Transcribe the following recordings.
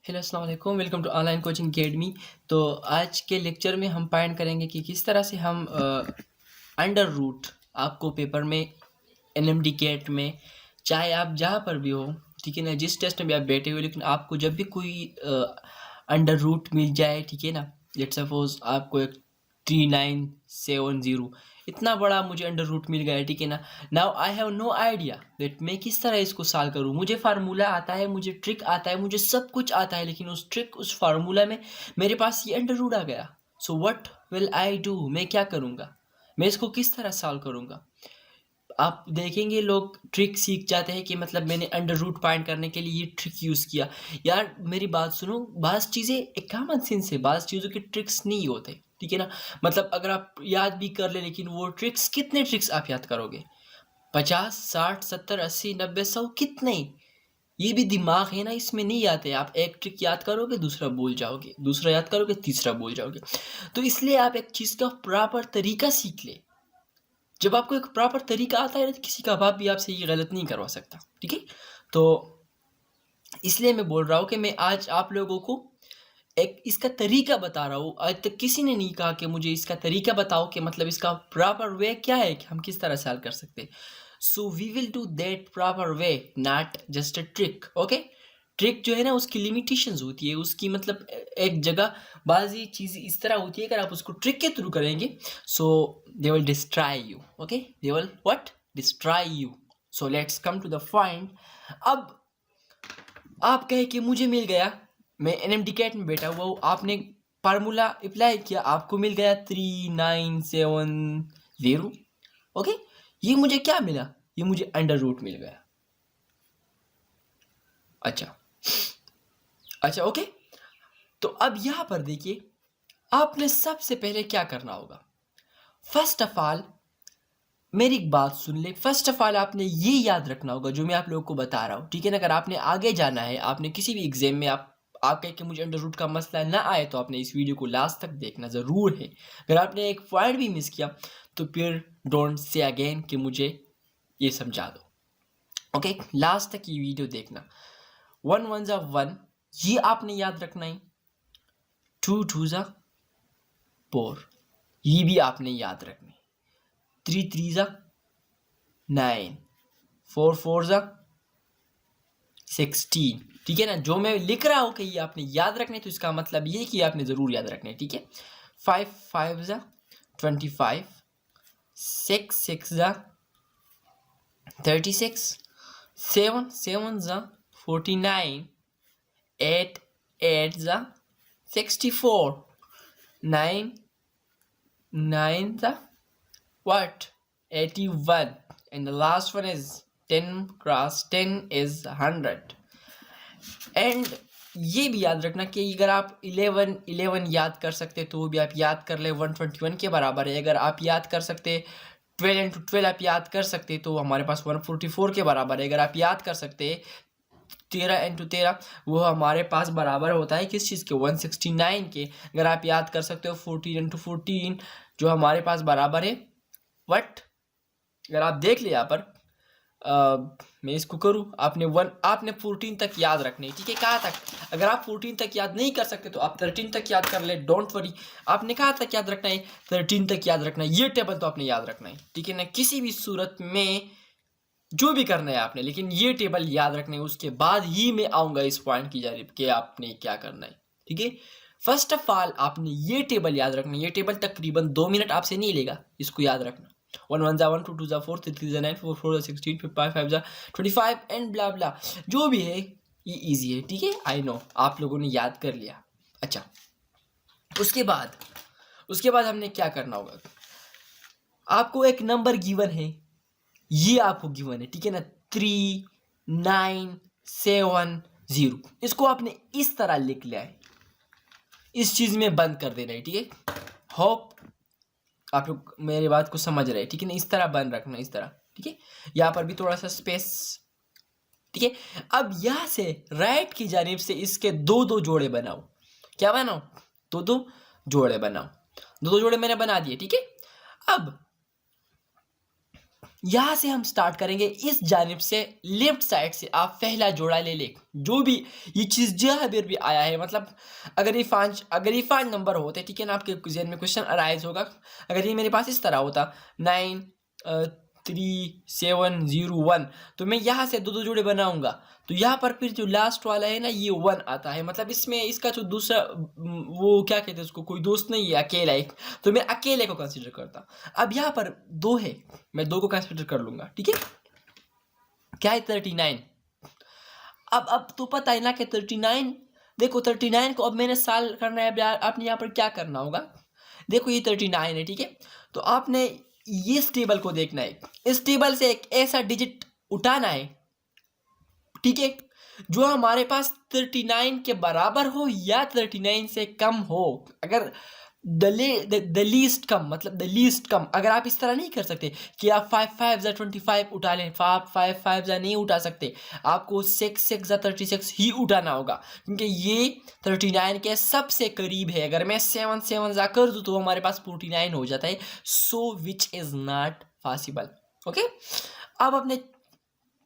Hello अस्सलाम वालेकुम, welcome to online coaching academy. तो आज के लेक्चर में हम फाइंड करेंगे कि किस तरह से हम अंडर रूट आपको पेपर में एनएमडी कैट में चाहे आप जहाँ पर भी हो, ठीक है ना, जिस टेस्ट में भी आप बैठे हो, लेकिन आपको जब भी कोई अंडर रूट मिल जाए, ठीक है ना, लेट सपोज आपको एक 3970 इतना बड़ा मुझे अंडर रूट मिल गया है, ठीक है ना। Now I have no idea that मैं किस तरह इसको सॉल्व करूँ। मुझे फार्मूला आता है, मुझे ट्रिक आता है, मुझे सब कुछ आता है, लेकिन उस ट्रिक उस फार्मूला में मेरे पास ये अंडर रूट आ गया। So what will I do, मैं क्या करूँगा, मैं इसको किस तरह सॉल्व करूँगा। आप देखेंगे लोग ट्रिक सीख जाते हैं कि मतलब मैंने अंडर रूट फाइंड करने के लिए ये ट्रिक यूज़ किया। यार मेरी बात सुनो, बाज़ चीज़ें एक कॉमन सेंस है, बाज़ चीज़ों के ट्रिक्स नहीं होते, ठीक है ना। मतलब अगर आप याद भी कर ले, लेकिन वो ट्रिक्स, कितने ट्रिक्स आप याद करोगे? 50, 60, 70, 80, 90, 100, कितने? ये भी दिमाग है ना, इसमें नहीं आते। आप एक ट्रिक याद करोगे, दूसरा भूल जाओगे, दूसरा याद करोगे, तीसरा भूल जाओगे। तो इसलिए आप एक चीज़ का प्रॉपर तरीका सीख ले। जब आपको एक प्रॉपर तरीका आता है ना, तो किसी का बाप भी आपसे ये गलत नहीं करवा सकता, ठीक है। तो इसलिए मैं बोल रहा हूँ कि मैं आज आप लोगों को एक इसका तरीका बता रहा हूँ। आज तक किसी ने नहीं कहा कि मुझे इसका तरीका बताओ, कि मतलब इसका प्रॉपर वे क्या है, कि हम किस तरह सॉल्व कर सकते हैं। So we will do that proper way, not just a trick. Okay, trick जो है ना, उसकी लिमिटेशंस होती है, उसकी मतलब एक जगह बाजी चीज़ इस तरह होती है, अगर आप उसको ट्रिक के थ्रू करेंगे, so they will destroy you. Okay, they will what, destroy you. So let's come to the point. अब आप कहे कि मुझे मिल गया, मैं एनएमडी कैट में बैठा हुआ हूँ, आपने फार्मूला अप्लाई किया, आपको मिल गया 3970। ओके, ये मुझे क्या मिला, ये मुझे अंडर रूट मिल गया। अच्छा अच्छा, ओके। तो अब यहाँ पर देखिए, आपने सबसे पहले क्या करना होगा। फर्स्ट ऑफ ऑल मेरी एक बात सुन ले, फर्स्ट ऑफ ऑल आपने ये याद रखना होगा जो मैं आप लोगों को बता रहा हूँ, ठीक है ना। अगर आपने आगे जाना है, आपने किसी भी एग्जाम में आप कहे कि मुझे अंडर रूट का मसला ना आए, तो आपने इस वीडियो को लास्ट तक देखना ज़रूर है। अगर आपने एक पॉइंट भी मिस किया तो फिर डोंट से अगेन कि मुझे ये समझा दो। ओके, लास्ट तक ये वीडियो देखना। 1 1 जा 1, ये आपने याद रखना है। 2 2 जा 4, ये भी आपने याद रखना है। 3 3 जा 9, 4 4 जा 16, ठीक है ना। जो मैं लिख रहा हूँ कि ये आपने याद रखने, तो इसका मतलब ये कि आपने ज़रूर याद रखने, ठीक है। 5 5 जा 25, 6 6 जा 36, 7 7 जा 49, 8 8 जा 64, 9 9 जा what, 81, and the last one is 10 cross 10 is 100। And ये भी याद रखना कि अगर आप 11 11 याद कर सकते तो वो भी आप याद कर ले, 121 के बराबर है। अगर आप याद कर सकते 12 इंटू 12 आप याद कर सकते तो हमारे पास 144 के बराबर है। अगर आप याद कर सकते 13 इंटू 13, वो हमारे पास बराबर होता है किस चीज़ के, 169 के। अगर आप याद कर सकते हो 14 इंटू 14, जो हमारे पास बराबर है वट, अगर आप देख ले यहाँ पर, मैं इसको करूँ, आपने 14 तक याद रखने, ठीक है। कहाँ तक, अगर आप 14 तक याद नहीं कर सकते तो आप 13 तक याद कर ले, डोंट वरी। आपने कहाँ तक याद रखना है, 13 तक याद रखना है। ये टेबल तो आपने याद रखना है, ठीक है ना, किसी भी सूरत में जो भी करना है आपने, लेकिन ये टेबल याद रखना है। उसके बाद ही मैं आऊँगा इस पॉइंट की जानिब कि आपने क्या करना है, ठीक है। फर्स्ट ऑफ ऑल आपने ये टेबल याद रखना है। ये टेबल तकरीबन 2 मिनट आपसे नहीं लेगा, इसको याद रखना। 1 1 जा 1, 2 2 जा 4, 3 3 जा 9, 4 4 जा 16, 5 5 जा 25 एंड ब्ला ब्ला, जो भी है ये इजी है, ठीक है। आई नो आप लोगों ने याद कर लिया। अच्छा, उसके बाद हमने क्या करना होगा, आपको एक नंबर गिवन है, ये आपको गिवन है, ठीक है ना, 3970। इसको आपने इस तरह लिख लिया है, इस चीज में बंद कर देना है, ठीक है। होप आप लोग मेरी बात को समझ रहे हैं, ठीक है ना। इस तरह बंद रखना, इस तरह, ठीक है। यहाँ पर भी थोड़ा सा स्पेस, ठीक है। अब यहाँ से राइट की जानिब से इसके दो दो जोड़े बनाओ। क्या बनाओ, दो दो जोड़े बनाओ। दो दो जोड़े मैंने बना दिए, ठीक है। अब यहाँ से हम स्टार्ट करेंगे इस जानिब से, लेफ्ट साइड से आप पहला जोड़ा ले ले। जो भी ये चीज़ जहाँ भी आया है, मतलब अगर ये पाँच नंबर होते, ठीक है ना, आपके जहन में क्वेश्चन अराइज होगा। अगर ये मेरे पास इस तरह होता 9 3 7 0 1, तो मैं यहाँ से दो दो जोड़े बनाऊंगा, तो यहाँ पर फिर जो लास्ट वाला है ना ये 1 आता है, मतलब इसमें इसका जो दूसरा वो क्या कहते हैं उसको, कोई दोस्त नहीं है, अकेला एक, तो मैं अकेले को कंसिडर करता। अब यहाँ पर 2 है, मैं 2 को कंसिडर कर लूंगा, ठीक है। क्या है 39। अब तो पता है ना कि 39, देखो 39 को अब मैंने साल करना है। अब आपने यहाँ पर क्या करना होगा, देखो ये 39 है, ठीक है। तो आपने ये इस टेबल को देखना है, इस टेबल से एक ऐसा डिजिट उठाना है, ठीक है, जो हमारे पास 39 के बराबर हो या 39 से कम हो। अगर द लीस्ट कम, मतलब द लीस्ट कम, अगर आप इस तरह नहीं कर सकते कि आप 5 5 जा 25 उठा लें, 5 5 जा नहीं उठा सकते, आपको 6 6 जा 36 ही उठाना होगा, क्योंकि ये 39 के सबसे करीब है। अगर मैं 7 7 जा कर दूँ तो हमारे पास 49 हो जाता है, so which is not possible. Okay, अब अपने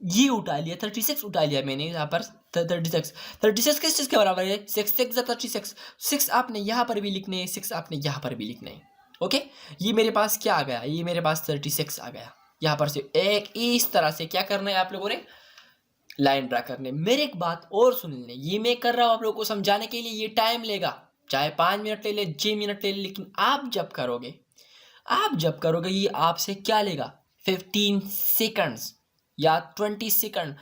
ये उठा लिया, 36 उठा लिया मैंने यहाँ पर, 36 किस चीज़ के बराबर है, 6 6 जा 36, 6 आपने यहाँ पर भी लिखने हैं, 6 आपने यहाँ पर भी लिखने हैं। ओके, ये मेरे पास क्या आ गया, ये मेरे पास 36 आ गया। यहाँ पर से एक इस तरह से क्या करना है आप लोगों ने, लाइन ड्रा करने। मेरे एक बात और सुन लें, ये मैं कर रहा हूँ आप लोगों को समझाने के लिए, ये टाइम लेगा, चाहे 5 मिनट ले ले, 6 मिनट ले ले, लेकिन आप जब करोगे ये आपसे क्या लेगा, 15 सेकंड्स या 20 सेकंड,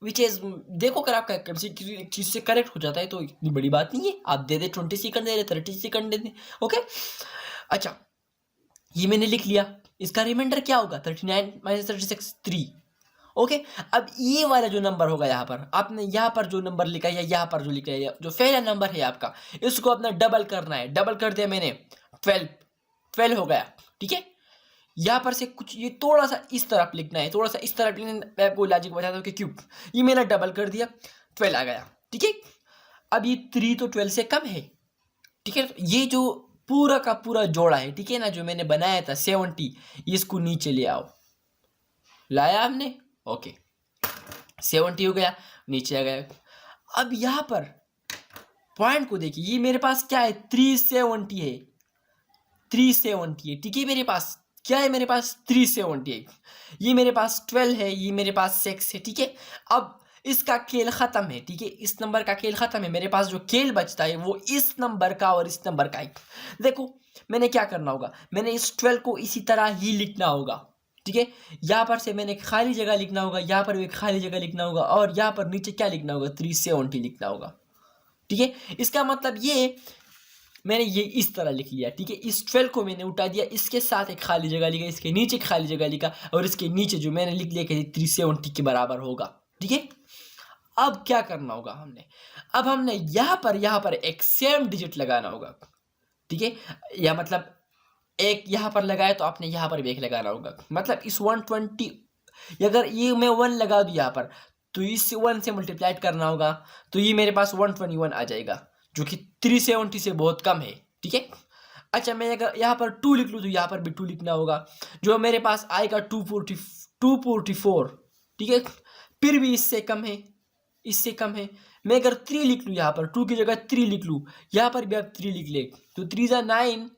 विच इज, देखो अगर आपका किसी चीज से करेक्ट हो जाता है तो इतनी बड़ी बात नहीं है, आप दे दे 20 सेकंड दे दे, 30 सेकंड दे दे। ओके, अच्छा ये मैंने लिख लिया, इसका रिमाइंडर क्या होगा, 39 - 36 3। ओके, अब ये वाला जो नंबर होगा, यहाँ पर आपने यहाँ पर जो नंबर लिखा है या यहाँ पर जो लिखा है, जो पहला नंबर है आपका, इसको अपना डबल करना है। डबल कर दिया मैंने, 12 हो गया, ठीक है। यहाँ पर से कुछ ये थोड़ा सा इस तरफ लिखना है, थोड़ा सा इस तरफ लिखना है, मैं आपको लॉजिक बताता हूँ कि क्यों। ये मैंने डबल कर दिया, 12 आ गया, ठीक है। अब ये 3 तो 12 से कम है, ठीक है। ये जो पूरा का पूरा जोड़ा है, ठीक है ना, जो मैंने बनाया था 70, इसको नीचे ले आओ, लाया हमने, ओके 70 हो गया, नीचे आ गया। अब यहाँ पर पॉइंट को देखिए, ये मेरे पास क्या है, 370 है, 370 है, ठीक है। मेरे पास क्या है, मेरे पास 370 है, ये मेरे पास 12 है, ये मेरे पास 6 है, ठीक है। अब इसका खेल खत्म है, ठीक है, इस नंबर का खेल खत्म है। मेरे पास जो खेल बचता है वो इस नंबर का और इस नंबर का है। देखो मैंने क्या करना होगा, मैंने इस 12 को इसी तरह ही लिखना होगा, ठीक है। यहाँ पर से मैंने खाली जगह लिखना होगा, यहाँ पर भी खाली जगह लिखना होगा, और यहाँ पर नीचे क्या लिखना होगा, 370 लिखना होगा, ठीक है। इसका मतलब ये मैंने ये इस तरह लिख लिया, ठीक है। इस 12 को मैंने उठा दिया, इसके साथ एक खाली जगह लिखा, इसके नीचे एक खाली जगह लिखा, और इसके नीचे जो मैंने लिख लिया कि 370 के बराबर होगा, ठीक है। अब क्या करना होगा हमने, अब हमने यहाँ पर एक सेम डिजिट लगाना होगा, ठीक है। या मतलब एक यहाँ पर लगाए तो आपने यहाँ पर भी एक लगाना होगा, मतलब इस 120, अगर ये मैं 1 लगा दूँ यहाँ पर, तो इस 1 से मल्टीप्लाइड करना होगा, तो ये मेरे पास 121 आ जाएगा, जो कि 370 से बहुत कम है, ठीक है। अच्छा मैं अगर यहाँ पर 2 लिख लूँ तो यहाँ पर भी 2 लिखना होगा, जो मेरे पास आएगा 244, ठीक है। फिर भी इससे कम है, इससे कम है। मैं अगर 3 लिख लूँ, यहाँ पर 2 की जगह 3 लिख लूँ, यहाँ पर भी आप 3 लिख ले, तो 3 जा 9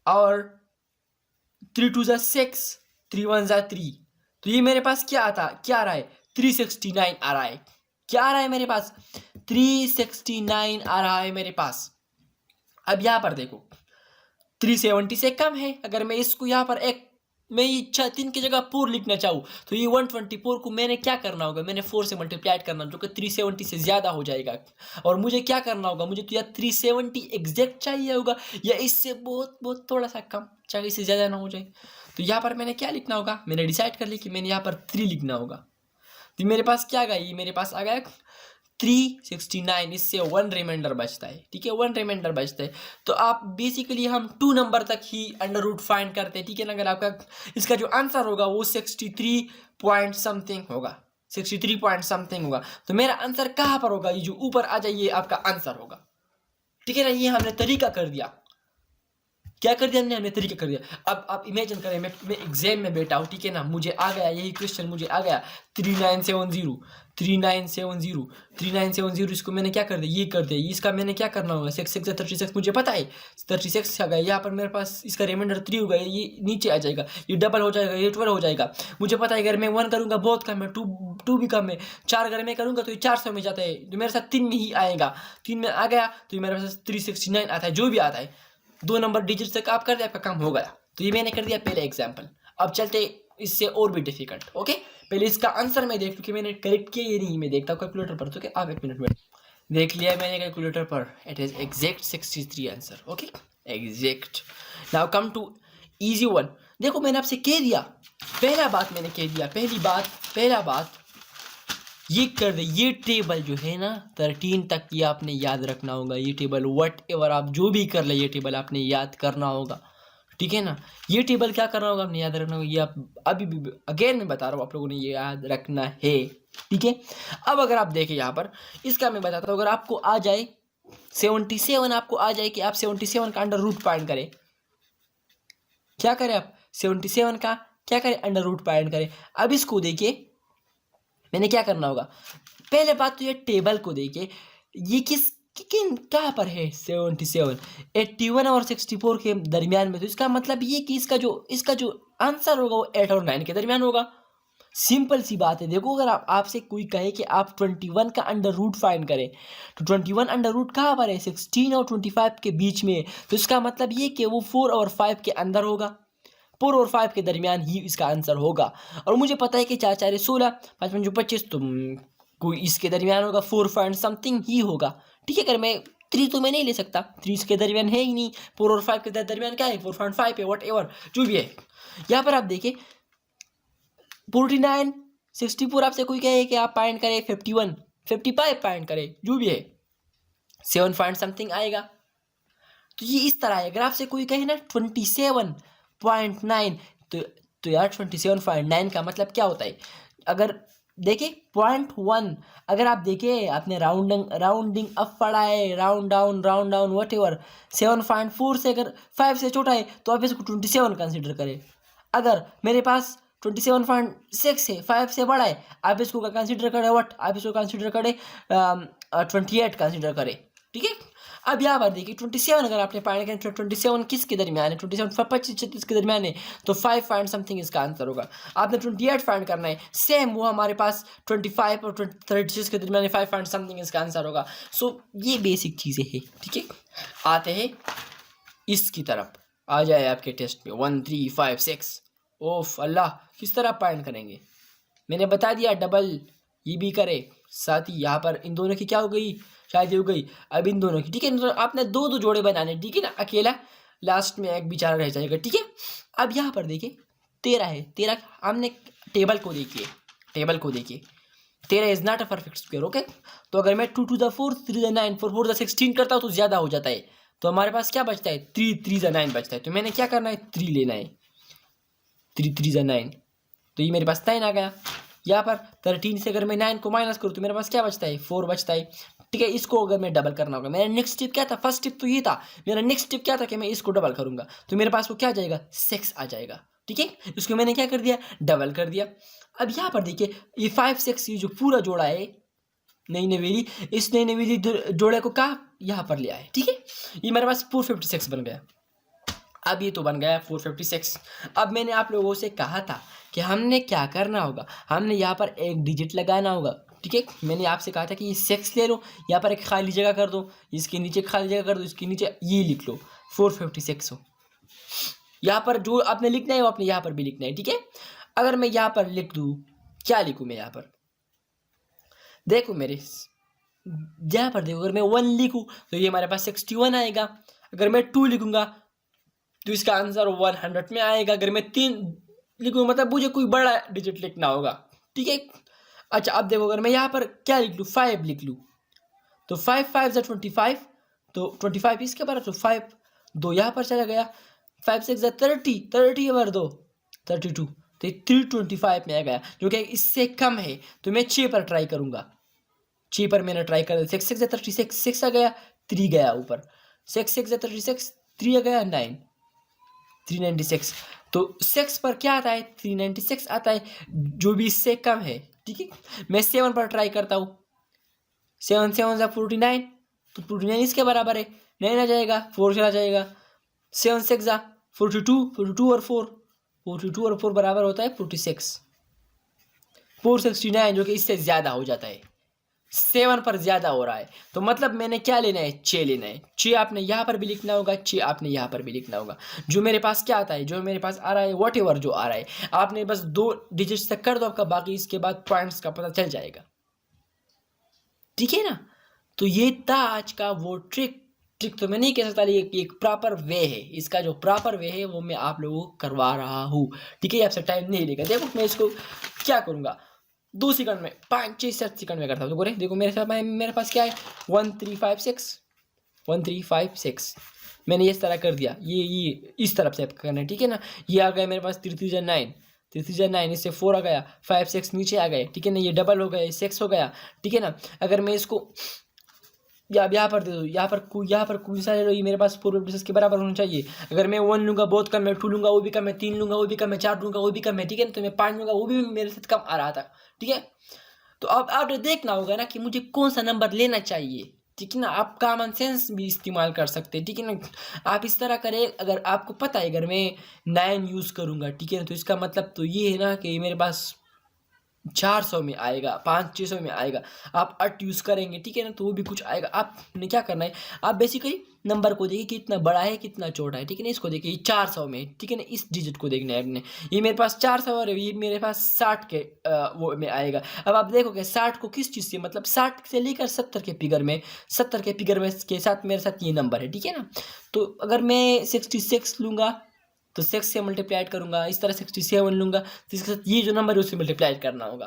और 3 2 जा 6, 3 1 जा 3, तो ये मेरे पास क्या आ रहा है, 369 आ रहा है। क्या आ रहा है मेरे पास, 369 आ रहा है मेरे पास। अब यहाँ पर देखो 370 से कम है, अगर मैं इसको यहाँ पर एक, मैं ये 3 की जगह 4 लिखना चाहूँ, तो ये 124 को मैंने क्या करना होगा, मैंने 4 से मल्टीप्लाइड करना, जो कि 370 से ज़्यादा हो जाएगा। और मुझे क्या करना होगा, मुझे तो या 370 एग्जैक्ट चाहिए होगा, या इससे बहुत बहुत थोड़ा सा कम, चाहे इससे ज़्यादा ना हो जाए। तो यहाँ पर मैंने क्या लिखना होगा, मैंने डिसाइड कर लिया कि मैंने यहाँ पर 3 लिखना होगा। तो मेरे पास क्या आ गया, ये मेरे पास आ गया 369, इससे 1 रिमाइंडर बचता है, ठीक है, 1 रिमाइंडर बचता है। तो आप बेसिकली हम 2 नंबर तक ही अंडर रूट फाइंड करते हैं, ठीक है ना। अगर आपका इसका जो आंसर होगा वो 63 पॉइंट समथिंग होगा, 63 पॉइंट समथिंग होगा, तो मेरा आंसर कहाँ पर होगा, ये जो ऊपर आ जाए ये आपका आंसर होगा, ठीक है ना। ये हमने तरीका कर दिया क्या कर दिया हमने तरीका कर दिया। अब आप इमेजिन करें मैं एग्जाम में बैठा हूँ, ठीक है ना, मुझे आ गया यही क्वेश्चन, मुझे आ गया 3970 3970 3970, इसको मैंने क्या कर दिया, ये कर दिया, इसका मैंने क्या करना होगा, 6 मुझे पता है 36 आ गया, यहाँ पर मेरे पास इसका रिमाइंडर 3 होगा, ये नीचे आ जाएगा, ये डबल हो जाएगा, ये 12 हो जाएगा। मुझे पता है अगर मैं 1 करूँगा बहुत कम है, 2 भी कम है, 4 अगर मैं करूँगा तो ये 400 में जाता है, तो मेरे साथ 3 में ही आएगा, 3 में आ गया तो मेरे पास 369 आता है, जो भी आता है 2 नंबर डिजिट तक आप कर दिया, आपका काम हो गया। तो ये मैंने कर दिया पहले एग्जाम्पल। अब चलते इससे और भी डिफिकल्ट। ओके, पहले इसका आंसर मैं देख लूँ कि मैंने करेक्ट किया ये नहीं, मैं देखता हूँ कैलकुलेटर पर। तो क्या आप 1 मिनट में देख लिया मैंने कैलकुलेटर पर, it is exact 63 answer. Okay, exact. Now come to easy one. देखो मैंने आपसे कह दिया, पहला बात मैंने कह दिया, पहला बात ये कर दे, ये टेबल जो है ना 13 तक ये आपने याद रखना होगा। ये टेबल वट एवर आप जो भी कर ले, ये टेबल आपने याद करना होगा, ठीक है ना। ये टेबल क्या करना होगा, आपने याद रखना होगा। ये आप अभी भी अगेन मैं बता रहा हूँ, आप लोगों ने ये याद रखना है, ठीक है। अब अगर आप देखें यहाँ पर, इसका मैं बताता हूँ। अगर आपको आ जाए 77, आपको आ जाए कि आप 77 का अंडर रूट फाइंड करें, क्या करें आप 77 का क्या करें, अंडर रूट फाइंड करें। अब इसको देखिए मैंने क्या करना होगा, पहले बात तो ये टेबल को देखिए, ये किन कहाँ पर है 77, 81 और 64 के दरमियान में। तो इसका मतलब ये कि इसका जो आंसर होगा वो 8 और 9 के दरमियान होगा। सिंपल सी बात है। देखो अगर आपसे कोई कहे कि आप 21 का अंडर रूट फाइंड करें, तो 21 अंडर रूट कहाँ पर है, 16 और 25 के बीच में। तो इसका मतलब ये कि वो 4 और 5 के अंदर होगा, 4 और 5 के दरमियान ही इसका आंसर होगा। और मुझे पता है कि 4 4 16, 5 5 25, तो कोई इसके दरमियान होगा, 4 पॉइंट समथिंग ही होगा, ठीक है। अगर मैं 3 तो मैं नहीं ले सकता, 3 इसके दरमियान है ही नहीं, 4 और 5 के दरमियान क्या है, 4.5 है, वट एवर जो भी है। यहाँ पर आप देखिए 49 64, आपसे कोई कहे कि आप फाइंड करें 51 55 फाइंड करें, जो भी है 7 पॉइंट समथिंग आएगा। तो ये इस तरह है। अगर आपसे कोई कहे ना 27.9, तो यार 27.9 का मतलब क्या होता है। अगर देखिए 0.1, अगर आप देखिए आपने राउंडिंग अप पढ़ा है, राउंड डाउन वट एवर, 7.4 से अगर 5 से छोटा है तो आप इसको 27 कंसिडर करें। अगर मेरे पास 27.6 है, 5 से बड़ा है, आप इसको कंसिडर करें वट, आप इसको कंसिडर करें 28 कंसिडर करें, ठीक है। अब यहाँ पर देखिए 27 अगर आपने फाइंड किया, 27 किसके दरमियान है, 27 25 36 के दरमियान है, तो 5 पॉइंट समथिंग इसका आंसर होगा। आपने 28 फाइंड करना है, सेम वो हमारे पास 25 और 36 के दरमियान 5 पॉइंट समथिंग इसका आंसर होगा। सो ये बेसिक चीज़ें हैं, ठीक है। आते हैं इसकी तरफ, आ जाए आपके टेस्ट में 1 3 5 6। ओफ अल्लाह, किस तरह फाइंड करेंगे, मैंने बता दिया डबल ये भी करे, साथ ही यहाँ पर इन दोनों की क्या हो गई, शायद ये हो गई। अब इन दोनों की, ठीक है, आपने दो जोड़े बनाने, ठीक है ना, अकेला लास्ट में एक बेचारा रह जाएगा, ठीक है। अब यहाँ पर देखिए 13 है, 13 हमने टेबल को देखिए 13 is not a perfect square. Okay, तो अगर मैं 2 to the 4 3 to the 9 4 4 to the 16 करता हूँ तो ज़्यादा हो जाता है, तो हमारे पास क्या बचता है 3 3 to the 9 बचता है। तो मैंने क्या करना है 3 लेना है, 3 3 to the 9, तो ये मेरे पास 9 आ गया। यहाँ पर 13 से अगर मैं 9 को माइनस करूँ तो मेरे पास क्या बचता है 4 बचता है, ठीक है। इसको अगर मैं डबल करना होगा, मेरा नेक्स्ट स्टेप क्या था, फर्स्ट स्टेप तो ये था, मेरा नेक्स्ट स्टेप क्या था कि मैं इसको डबल करूंगा, तो मेरे पास वो क्या आ जाएगा 6 आ जाएगा, ठीक है। इसको मैंने क्या कर दिया, डबल कर दिया। अब यहाँ पर देखिए ये 5 6 ये जो पूरा जोड़ा है नई नवेली, इस नई नवेली जोड़े को कहाँ यहाँ पर ले आए, ठीक है। ये मेरे पास 456 बन गया। अब ये तो बन गया 456। अब मैंने आप लोगों से कहा था कि हमने क्या करना होगा, हमने यहाँ पर एक डिजिट लगाना होगा, ठीक है। मैंने आपसे कहा था कि ये 6 ले लो, यहाँ पर एक खाली जगह कर दो, इसके नीचे खाली जगह कर दो, इसके नीचे ये लिख लो 456 हो। यहाँ पर जो आपने लिखना है वो आपने यहाँ पर भी लिखना है, ठीक है। अगर मैं यहाँ पर लिख दूँ, क्या लिखूँ मैं यहाँ पर, देखो मेरे यहाँ पर देखो, अगर मैं 1 लिखूँ तो ये हमारे पास 61 आएगा। अगर मैं 2 लिखूँगा तो इसका आंसर 100 में आएगा। अगर मैं 3 लिखूँ मतलब मुझे कोई बड़ा डिजिट लिखना होगा, ठीक है। अच्छा अब देखो अगर मैं यहाँ पर क्या लिख लूँ 5 लिख लूँ, तो 5 5 25, तो 25 इसके बारे, तो 5 2 यहाँ पर चला गया, 5 6 30 30 बार 2 32, तो 325 में आ गया, जो कि इससे कम है। तो मैं 6 पर ट्राई करूँगा, 6 पर मैंने ट्राई कर दिया, 6 6 36 6 आ गया, 3 गया ऊपर, 6 6 36 3 आ गया 9, 396। तो 6 पर क्या आता है? 396 आता है, जो भी इससे कम है। ठीक है, मैं 7 पर ट्राई करता हूँ। 7 7 जा 49, तो 49 इसके बराबर है, 9 आ जाएगा, 4 चला जाएगा। 7 6 जा 42, 42 और 4, 42 और 4 बराबर होता है 46, 469, जो कि इससे ज़्यादा हो जाता है, 7 पर ज़्यादा हो रहा है। तो मतलब मैंने क्या लेना है? 6 लेना है। 6 आपने यहाँ पर भी लिखना होगा, 6 आपने यहाँ पर भी लिखना होगा। जो मेरे पास क्या आता है, जो मेरे पास आ रहा है, वॉट एवर जो आ रहा है, आपने बस 2 डिजिट्स तक कर दो आपका, बाकी इसके बाद पॉइंट्स का पता चल जाएगा। ठीक है ना? तो ये था आज का वो ट्रिक तो मैं नहीं कह सकता, लेकिन एक प्रॉपर वे है, इसका जो प्रॉपर वे है वो मैं आप लोगों को करवा रहा हूँ। ठीक है, आपसे टाइम नहीं लेगा। देखो मैं इसको क्या करूँगा, 2 सेकंड में, 5-6-7 सेकंड में करता हूँ। तो देखो मेरे पास क्या है, 1356 मैंने इस तरह कर दिया। ये इस तरफ से करना है। ठीक है ना? ये आ गया मेरे पास 3 3 9, इससे 4 आ गया, 5 6 नीचे आ गए। ठीक है ना? ये डबल हो गया, 6 हो गया। ठीक है ना? अगर मैं इसको यहाँ पर दे दो, यहाँ पर कोई सा ले लो, ये मेरे पास पूर्व डिस्टेंस के बराबर होना चाहिए। अगर मैं 1 लूँगा बहुत कम है, 2 लूँगा वो भी कम है, 3 लूँगा वो भी कम है, 4 लूँगा वो भी कम है। ठीक है ना? तो मैं 5 लूँगा वो भी मेरे साथ कम आ रहा था। ठीक है, तो अब आपने देखना होगा ना कि मुझे कौन सा नंबर लेना चाहिए। ठीक है ना? आप कॉमन सेंस भी इस्तेमाल कर सकते हैं। ठीक है ना? आप इस तरह करें, अगर आपको पता है अगर मैं 9 यूज़ करूँगा, ठीक है ना, तो इसका मतलब तो ये है ना कि मेरे पास 400 में आएगा, 500-600 में आएगा। आप 8 यूज़ करेंगे, ठीक है ना, तो वो भी कुछ आएगा। आपने क्या करना है, आप बेसिकली नंबर को देखिए कितना बड़ा है कितना छोटा है। ठीक है ना? इसको देखिए 400 में, ठीक है ना, इस डिजिट को देखना है आपने। ये मेरे पास 400 और ये मेरे पास 60 के वो में आएगा। अब आप देखोगे 60 को किस चीज़ से, मतलब 60 से लेकर 70 के फिगर में, 70 के फिगर में के साथ मेरे साथ ये नंबर है। ठीक है ना? तो अगर मैं 66 लूँगा तो 6 से मल्टीप्लाइड करूँगा, इस तरह 67 लूँगा तो इसके साथ ये जो नंबर है उससे मल्टीप्लाइड करना होगा।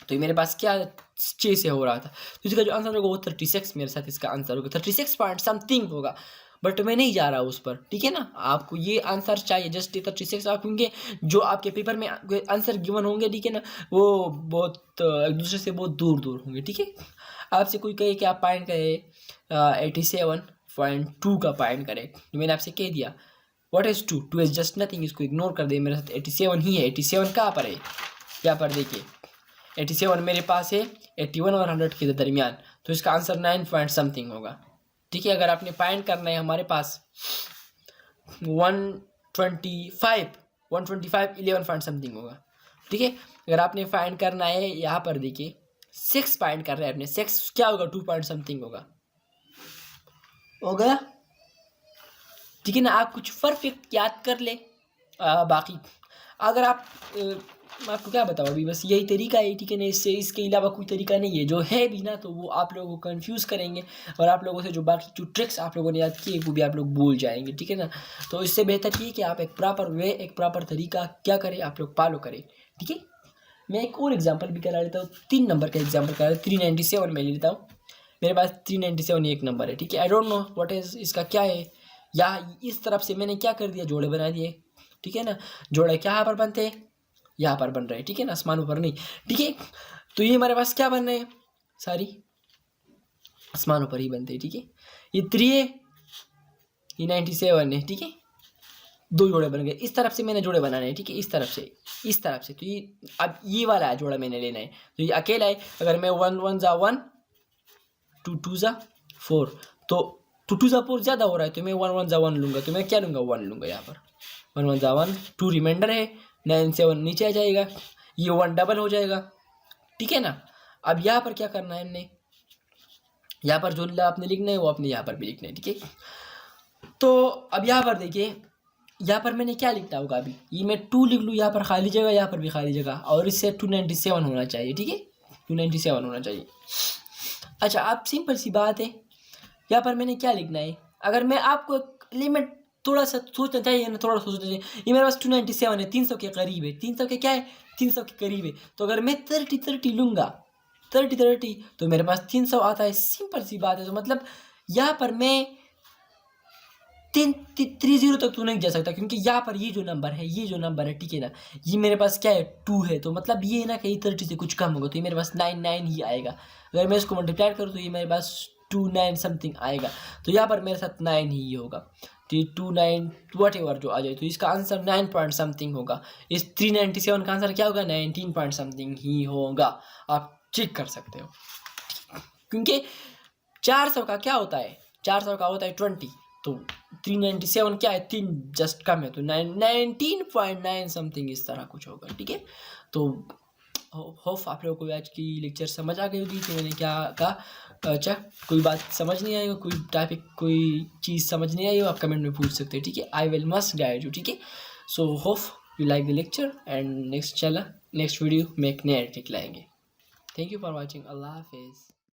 तो ये मेरे पास क्या 6 से हो रहा था, तो इसका जो आंसर होगा वो 36 मेरे साथ इसका आंसर होगा, 36 पॉइंट समथिंग होगा। बट मैं नहीं जा रहा उस पर। ठीक है ना? आपको ये आंसर चाहिए जस्ट 36 आप, क्योंकि जो आपके पेपर में आंसर गिवन होंगे, ठीक है ना, वो बहुत एक दूसरे से बहुत दूर दूर होंगे। ठीक है, आपसे कोई कहे कि आप पॉइंट करें 87.2 का पॉइंट करें, तो मैंने आपसे कह दिया what is 2, 2 is just nothing, इसको इग्नोर कर दे। मेरे साथ 87 ही है। 87 कहाँ पर है, यहाँ पर देखिए 87 मेरे पास है 81 और 100 के दरमियान, तो इसका आंसर 9 पॉइंट समथिंग होगा। ठीक है, अगर आपने फाइंड करना है हमारे पास 125 11 पॉइंट समथिंग होगा। ठीक है, अगर आपने फाइंड करना है, यहाँ पर देखिए 6 पॉइंट कर रहे हैं अपने, 6 क्या होगा, 2 पॉइंट समथिंग होगा। हो गया? ठीक है ना? आप कुछ परफेक्ट याद कर ले। बाकी अगर आप मैं आपको क्या बताऊँ, अभी बस यही तरीका है। ठीक है ना? इसके अलावा कोई तरीका नहीं है, जो है भी ना तो वो आप लोगों को कंफ्यूज करेंगे, और आप लोगों से जो बाकी जो ट्रिक्स आप लोगों ने याद किए वो भी आप लोग भूल जाएंगे। ठीक है ना? तो इससे बेहतर ये कि आप एक प्रॉपर वे, एक प्रॉपर तरीका क्या करें, आप लोग फॉलो करें। ठीक है, मैं एक और एग्जाम्पल भी करा लेता हूँ, 3 नंबर का एग्जाम्पल करा, 397 में लेता हूँ। मेरे पास 397 एक नंबर है। ठीक है, I don't know what is इसका क्या है, या इस तरफ से मैंने क्या कर दिया, जोड़े बना दिए। ठीक है ना? जोड़े क्या यहाँ पर बनते हैं, यहाँ पर बन रहे हैं। ठीक है ना? आसमानों पर नहीं। ठीक है, तो ये हमारे पास क्या बन रहे हैं, सारी आसमानों पर ही बनते हैं। ठीक है, ये 3 है, ये 97 है। ठीक है, 2 जोड़े बन गए। इस तरफ से मैंने जोड़े बनाने हैं। ठीक है, इस तरफ से तो ये अब ये वाला जोड़ा मैंने लेना है, तो ये अकेला है। अगर मैं 1 1 जा 1, 2 2 जा 4, तो 2 2 जा 4 ज़्यादा हो रहा है, तो मैं 1 1 जा 1 लूँगा, तो मैं क्या लूँगा, 1 लूँगा। यहाँ पर 1 1 जा 1, 2 रिमाइंडर है, 9 7 नीचे आ जाएगा, ये 1 डबल हो जाएगा। ठीक है ना? अब यहाँ पर क्या करना है हमने, यहाँ पर जो आपने लिखना है वो आपने यहाँ पर भी लिखना है। ठीक है, तो अब यहाँ पर देखिए, यहाँ पर मैंने क्या लिखना होगा, अभी ये मैं 2 लिख लूँ, यहाँ पर खाली जगह, यहाँ पर भी खाली जगह, और इससे 297 होना चाहिए। ठीक है, 297 होना चाहिए। अच्छा, आप सिंपल सी बात है, यहाँ पर मैंने क्या लिखना है, अगर मैं आपको लिमिट थोड़ा सा सोचना चाहिए ना, थोड़ा सोचना चाहिए। ये मेरे पास 297 है, 300 के करीब है, 300 के क्या है, 300 के करीब है। तो अगर मैं 30 लूँगा, 30 तो मेरे पास 300 आता है। सिंपल सी बात है। तो मतलब यहाँ पर मैं 30 तक तो नहीं जा सकता, क्योंकि यहाँ पर ये जो नंबर है, ठीक है ना, ये मेरे पास क्या है, 2 है, तो मतलब ये ना कि 30 से कुछ कम होगा, तो ये मेरे पास 9 ही आएगा। अगर मैं इसको मल्टीप्लाई करूँ तो ये मेरे पास 29 समथिंग आएगा, तो यहाँ पर मेरे साथ 9 ही होगा। 29 वट एवर जो आ जाए, तो इसका आंसर 9 पॉइंट समथिंग होगा। इस 397 का आंसर क्या होगा? 19 पॉइंट समथिंग ही होगा। आप चेक कर सकते हो, क्योंकि 400 का क्या होता है? 400 का होता है 20, तो 397 क्या है? 3 जस्ट कम है, तो 19.9 समथिंग इस तरह कुछ होगा। ठीक है, तो होप आप लोगों को आज की लेक्चर समझ आ गई होगी कि मैंने क्या कहा। अच्छा, कोई बात समझ नहीं आई हो, कोई टॉपिक, कोई चीज़ समझ नहीं आई हो, आप कमेंट में पूछ सकते हैं। ठीक है, I will must guide you. ठीक है, so hope you like the lecture and next video में एक नया टॉपिक लाएंगे। Thank you for watching. अल्लाह हाफिज़।